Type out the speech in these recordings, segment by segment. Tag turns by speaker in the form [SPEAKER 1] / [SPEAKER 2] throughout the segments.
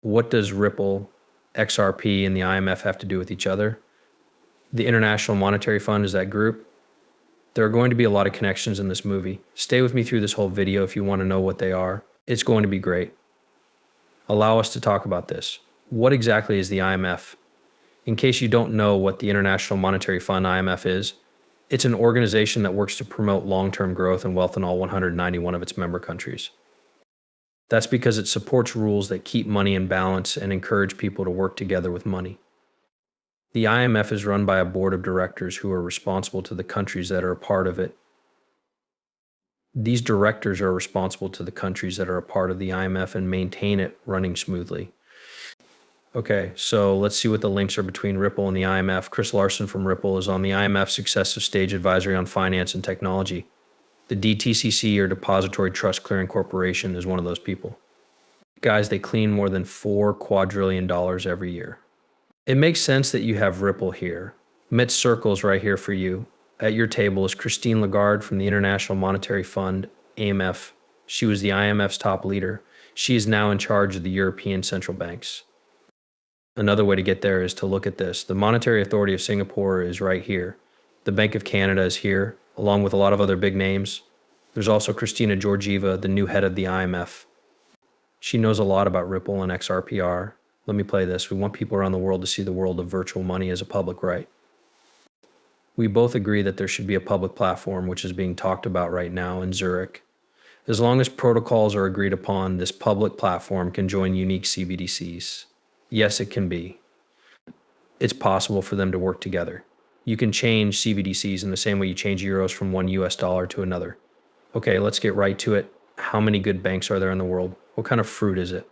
[SPEAKER 1] What does Ripple, XRP, and the IMF have to do with each other? The International Monetary Fund is that group. There are going to be a lot of connections in this movie. Stay with me through this whole video if you want to know what they are. It's going to be great. Allow us to talk about this. What exactly is the IMF? In case you don't know what the International Monetary Fund IMF is, it's an organization that works to promote long-term growth and wealth in all 191 of its member countries. That's because it supports rules that keep money in balance and encourage people to work together with money. The IMF is run by a board of directors who are responsible to the countries that are a part of it. These directors are responsible to the countries that are a part of the IMF and maintain it running smoothly. Okay, so let's see what the links are between Ripple and the IMF. Chris Larsson from Ripple is on the IMF Successive Stage Advisory on Finance and Technology. The DTCC, or Depository Trust Clearing Corporation, is one of those people. Guys, they clean more than $4 quadrillion every year. It makes sense that you have Ripple here. Mid circles right here for you. At your table is Christine Lagarde from the International Monetary Fund, IMF. She was the IMF's top leader. She is now in charge of the European central banks. Another way to get there is to look at this. The Monetary Authority of Singapore is right here. The Bank of Canada is here, along with a lot of other big names. There's also Kristina Georgieva, the new head of the IMF. She knows a lot about Ripple and XRPR. Let me play this. We want people around the world to see the world of virtual money as a public right. We both agree that there should be a public platform, which is being talked about right now in Zurich. As long as protocols are agreed upon, this public platform can join unique CBDCs. Yes, it can be. It's possible for them to work together. You can change CBDCs in the same way you change euros from one US dollar to another. Okay, let's get right to it. How many good banks are there in the world? What kind of fruit is it?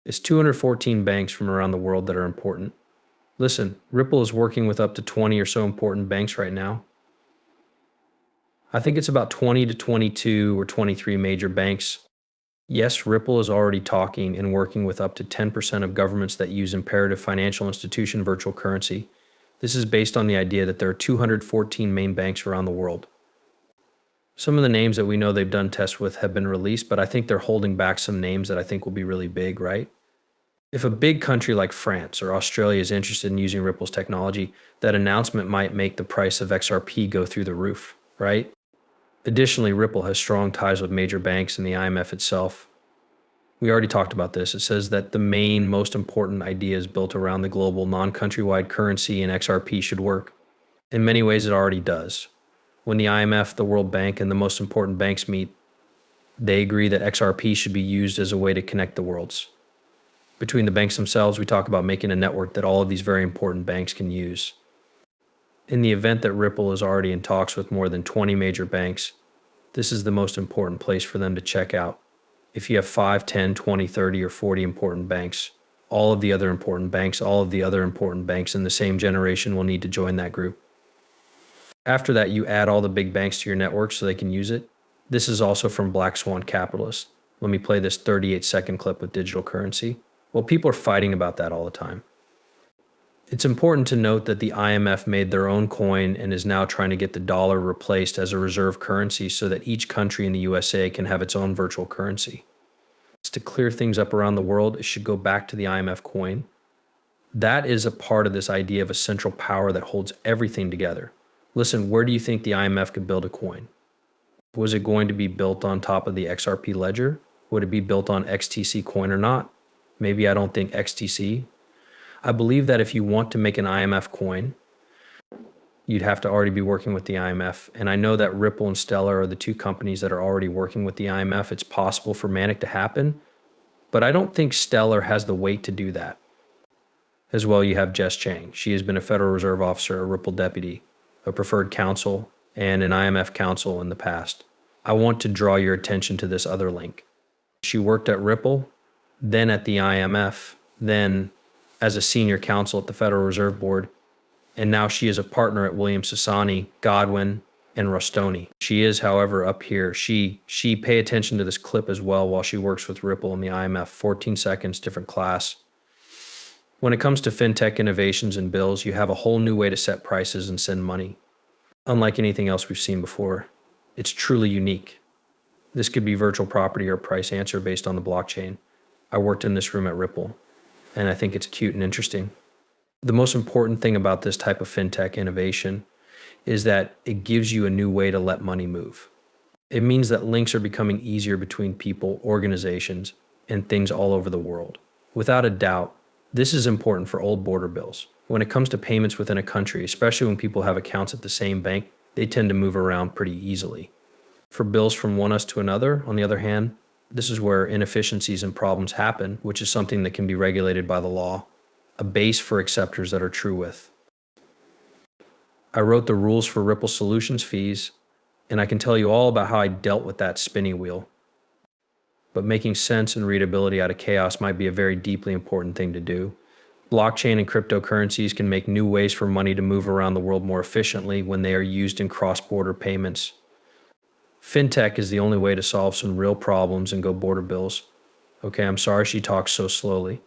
[SPEAKER 1] It's 214 banks from around the world that are important. Listen, Ripple is working with up to 20 or so important banks right now. I think it's about 20 to 22 or 23 major banks. Yes, Ripple is already talking and working with up to 10% of governments that use imperative financial institution virtual currency. This is based on the idea that there are 214 main banks around the world. Some of the names that we know they've done tests with have been released, but I think they're holding back some names that I think will be really big, right? If a big country like France or Australia is interested in using Ripple's technology, that announcement might make the price of XRP go through the roof, right? Additionally, Ripple has strong ties with major banks and the IMF itself. We already talked about this. It says that the main, most important ideas built around the global non-countrywide currency and XRP should work. In many ways, it already does. When the IMF, the World Bank, and the most important banks meet, they agree that XRP should be used as a way to connect the worlds. Between the banks themselves, we talk about making a network that all of these very important banks can use. In the event that Ripple is already in talks with more than 20 major banks, this is the most important place for them to check out. If you have 5, 10, 20, 30, or 40 important banks, all of the other important banks, all of the other important banks in the same generation will need to join that group. After that, you add all the big banks to your network so they can use it. This is also from Black Swan Capitalist. Let me play this 38-second clip with digital currency. Well, people are fighting about that all the time. It's important to note that the IMF made their own coin and is now trying to get the dollar replaced as a reserve currency so that each country in the USA can have its own virtual currency. To clear things up around the world, it should go back to the IMF coin. That is a part of this idea of a central power that holds everything together. Listen, where do you think the IMF could build a coin? Was it going to be built on top of the XRP ledger? Would it be built on XTC coin or not? Maybe I don't think XTC. I believe that if you want to make an IMF coin, you'd have to already be working with the IMF. And I know that Ripple and Stellar are the two companies that are already working with the IMF. It's possible for Manic to happen, but I don't think Stellar has the weight to do that. As well, you have Jess Chang. She has been a Federal Reserve officer, a Ripple deputy, a preferred counsel, and an IMF counsel in the past. I want to draw your attention to this other link. She worked at Ripple, then at the IMF, then as a senior counsel at the Federal Reserve Board, and now she is a partner at Williams Sasani, Godwin, and Rustoni. She is, however, up here. She pay attention to this clip as well while she works with Ripple and the IMF. 14 seconds, different class. When it comes to fintech innovations and bills, you have a whole new way to set prices and send money. Unlike anything else we've seen before, it's truly unique. This could be virtual property or price answer based on the blockchain. I worked in this room at Ripple. and I think it's cute and interesting. The most important thing about this type of fintech innovation is that it gives you a new way to let money move. It means that links are becoming easier between people, organizations, and things all over the world. Without a doubt, this is important for old border bills. When it comes to payments within a country, especially when people have accounts at the same bank, they tend to move around pretty easily. For bills from one us to another, on the other hand, this is where inefficiencies and problems happen, which is something that can be regulated by the law, a base for acceptors that are true with. I wrote the rules for Ripple Solutions fees, and I can tell you all about how I dealt with that spinning wheel. But making sense and readability out of chaos might be a very deeply important thing to do. Blockchain and cryptocurrencies can make new ways for money to move around the world more efficiently when they are used in cross-border payments. Fintech is the only way to solve some real problems and go border bills. Okay, I'm sorry she talks so slowly.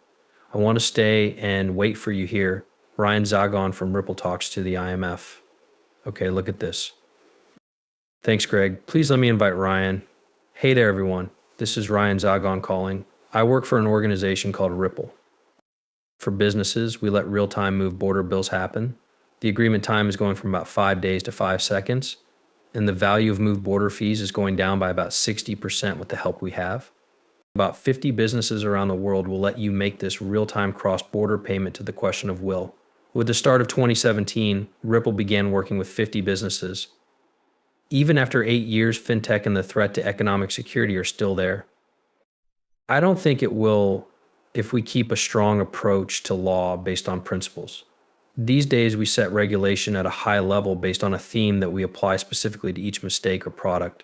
[SPEAKER 1] I want to stay and wait for you here. Ryan Zagon from Ripple talks to the IMF. Okay, look at this. Thanks, Greg. Please let me invite Ryan. Hey there, everyone. This is Ryan Zagon calling. I work for an organization called Ripple. For businesses, we let real-time move border bills happen. The agreement time is going from about 5 days to 5 seconds, and the value of moved border fees is going down by about 60% with the help we have. About 50 businesses around the world will let you make this real-time cross-border payment to the question of will. With the start of 2017, Ripple began working with 50 businesses. Even after 8 years, fintech and the threat to economic security are still there. I don't think it will if we keep a strong approach to law based on principles. These days, we set regulation at a high level based on a theme that we apply specifically to each mistake or product.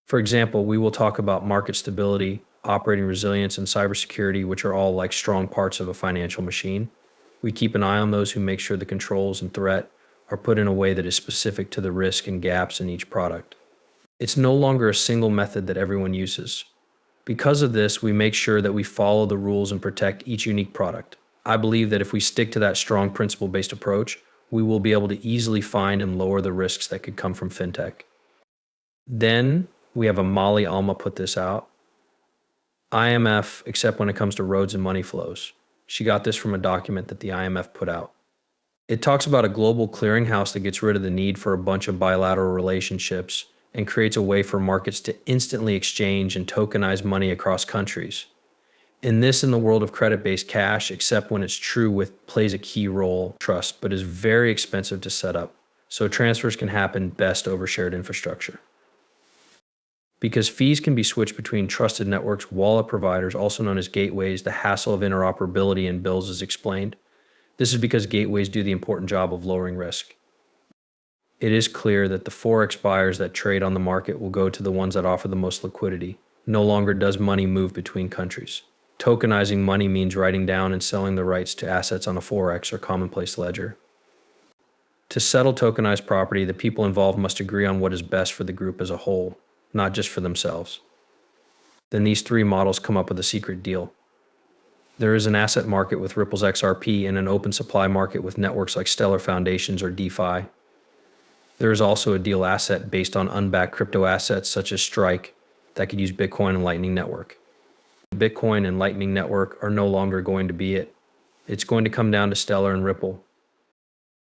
[SPEAKER 1] For example, we will talk about market stability, operating resilience, and cybersecurity, which are all like strong parts of a financial machine. We keep an eye on those who make sure the controls and threat are put in a way that is specific to the risk and gaps in each product. It's no longer a single method that everyone uses. Because of this, we make sure that we follow the rules and protect each unique product. I believe that if we stick to that strong principle-based approach, we will be able to easily find and lower the risks that could come from fintech. Then we have Amali Alma put this out. IMF, except when it comes to roads and money flows. She got this from a document that the IMF put out. It talks about a global clearinghouse that gets rid of the need for a bunch of bilateral relationships and creates a way for markets to instantly exchange and tokenize money across countries. In the world of credit-based cash, except when it's true with plays a key role, trust, but is very expensive to set up. So transfers can happen best over shared infrastructure. Because fees can be switched between trusted networks, wallet providers, also known as gateways, the hassle of interoperability in bills is explained. This is because gateways do the important job of lowering risk. It is clear that the Forex buyers that trade on the market will go to the ones that offer the most liquidity. No longer does money move between countries. Tokenizing money means writing down and selling the rights to assets on a Forex or commonplace ledger. To settle tokenized property, the people involved must agree on what is best for the group as a whole, not just for themselves. Then these three models come up with a secret deal. There is an asset market with Ripple's XRP and an open supply market with networks like Stellar Foundations or DeFi. There is also a deal asset based on unbacked crypto assets such as Strike that could use Bitcoin and Lightning Network. Bitcoin and Lightning Network are no longer going to be it. It's going to come down to Stellar and Ripple.